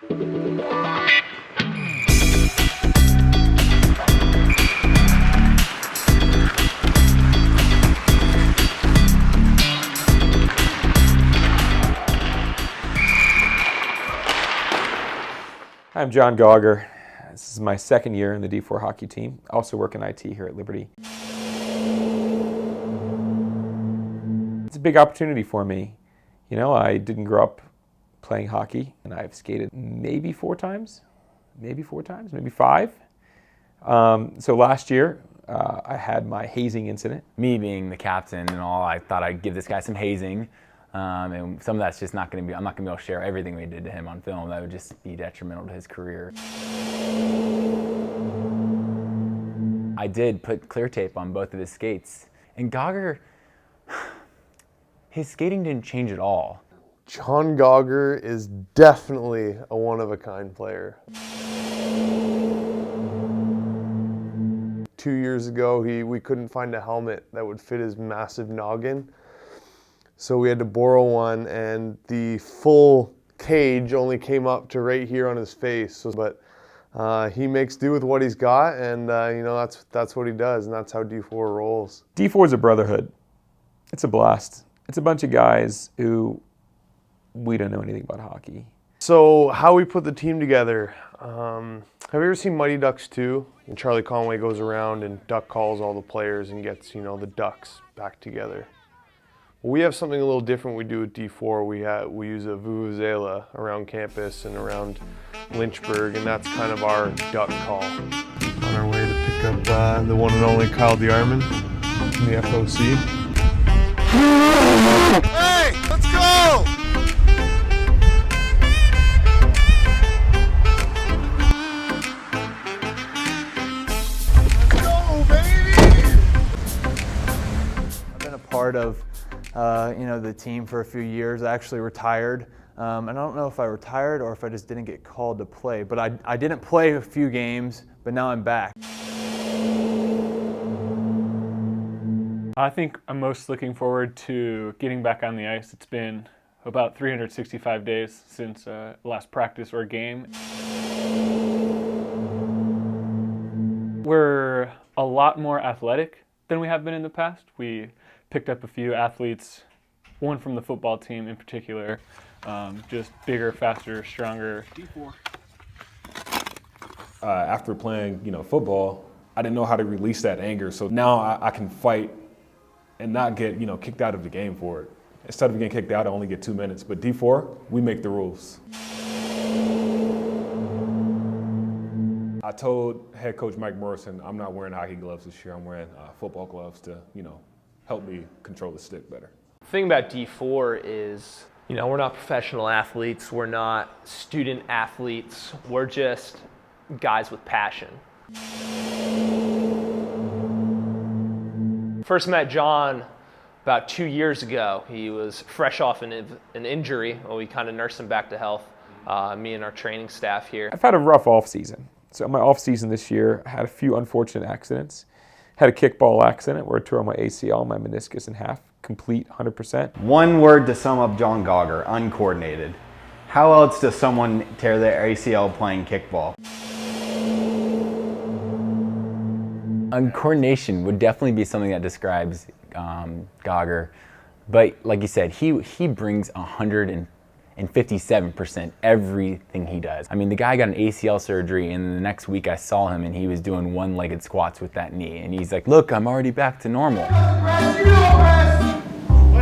I'm John Gauger. This is my second year in the D4 hockey team. I also work in IT here at Liberty. It's a big opportunity for me. You know, I didn't grow up playing hockey, and I've skated maybe four times, maybe five. So last year, I had my hazing incident. Me being the captain and all, I thought I'd give this guy some hazing. And some of that's just not going to be, I'm not going to be able to share everything we did to him on film. That would just be detrimental to his career. I did put clear tape on both of his skates. And Gauger, his skating didn't change at all. John Gauger is definitely a one-of-a-kind player. 2 years ago, we couldn't find a helmet that would fit his massive noggin. So we had to borrow one, and the full cage only came up to right here on his face. But he makes do with what he's got, and you know, that's what he does, and that's how D4 rolls. D4 is a brotherhood. It's a blast. It's a bunch of guys who we don't know anything about hockey. So how we put the team together. Have you ever seen Mighty Ducks 2? And Charlie Conway goes around and duck calls all the players and gets, you know, the Ducks back together. We have something a little different we do with D4. We use a vuvuzela around campus and around Lynchburg, and that's kind of our duck call. On our way to pick up the one and only Kyle DeArmond from the FOC. Hey, let's go! Let's go, baby! I've been a part of the team for a few years. I actually retired. And I don't know if I retired or if I just didn't get called to play, but I didn't play a few games, but now I'm back. I think I'm most looking forward to getting back on the ice. It's been about 365 days since last practice or game. We're a lot more athletic than we have been in the past. We picked up a few athletes, one from the football team in particular, just bigger, faster, stronger. D4. After playing, football, I didn't know how to release that anger. So now I can fight and not get, kicked out of the game for it. Instead of getting kicked out, I only get 2 minutes. But D4, we make the rules. I told head coach Mike Morrison, I'm not wearing hockey gloves this year. I'm wearing football gloves to, help me control the stick better. The thing about D4 is, we're not professional athletes. We're not student athletes. We're just guys with passion. First met John about 2 years ago. He was fresh off an injury. Well, we kind of nursed him back to health, me and our training staff here. I've had a rough off season. So my off season this year, I had a few unfortunate accidents. Had a kickball accident where I tore my ACL, my meniscus in half, complete 100%. One word to sum up John Gauger: uncoordinated. How else does someone tear their ACL playing kickball? Uncoordination would definitely be something that describes Gauger. But like you said, he brings 157% everything he does. I mean, the guy got an ACL surgery, and the next week I saw him and he was doing one-legged squats with that knee. And he's like, look, I'm already back to normal. My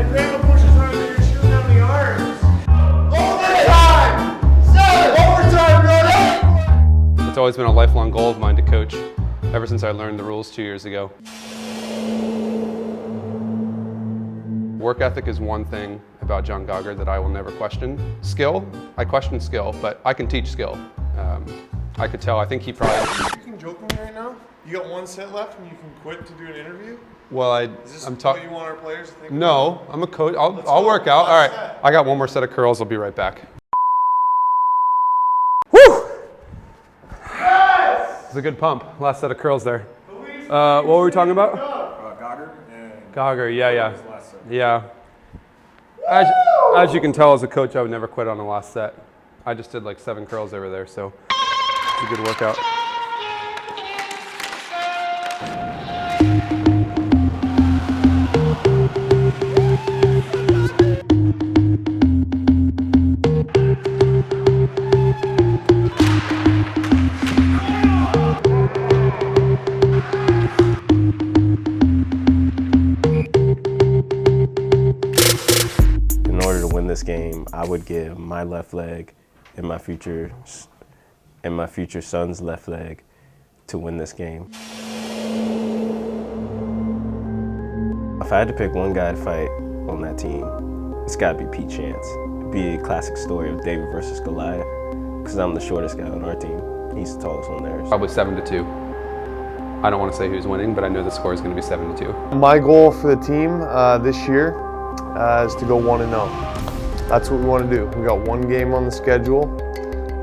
grandma pushes hard and you're shooting down the arms. Overtime! Overtime, brother! It's always been a lifelong goal of mine to coach, ever since I learned the rules 2 years ago. Work ethic is one thing about John Gauger that I will never question. Skill, I question skill, but I can teach skill. I could tell, I think he probably... You can joke with me right now? You got one set left and you can quit to do an interview? Well, Is this what you want our players to think? No, I'm a coach. I'll work out. All right, I got one more set of curls. I'll be right back. Woo! Yes! It's a good pump. Last set of curls there. What were we talking about? Gauger and Gauger, yeah. As you can tell as a coach, I would never quit on the last set. I just did like 7 curls over there, so it's a good workout. In order to win this game, I would give my left leg and my future son's left leg to win this game. If I had to pick one guy to fight on that team, it's got to be Pete Chance. It'd be a classic story of David versus Goliath, because I'm the shortest guy on our team. He's the tallest one there. Probably 7-2. I don't want to say who's winning, but I know the score is going to be 7-2. My goal for the team this year is to go 1-0. That's what we want to do. We got one game on the schedule.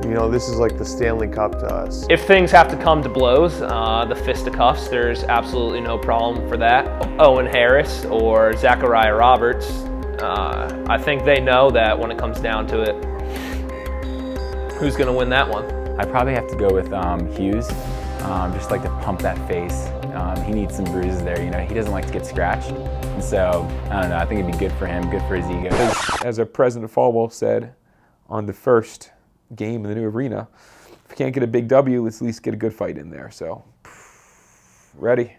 You know, this is like the Stanley Cup to us. If things have to come to blows, the fisticuffs, there's absolutely no problem for that. Owen Harris or Zachariah Roberts, I think they know that when it comes down to it, who's going to win that one. I probably have to go with Hughes. Just like to pump that face. He needs some bruises there. You know, he doesn't like to get scratched. And so, I don't know, I think it'd be good for him, good for his ego. As our president Falwell said on the first game in the new arena, if we can't get a big W, let's at least get a good fight in there. So, ready.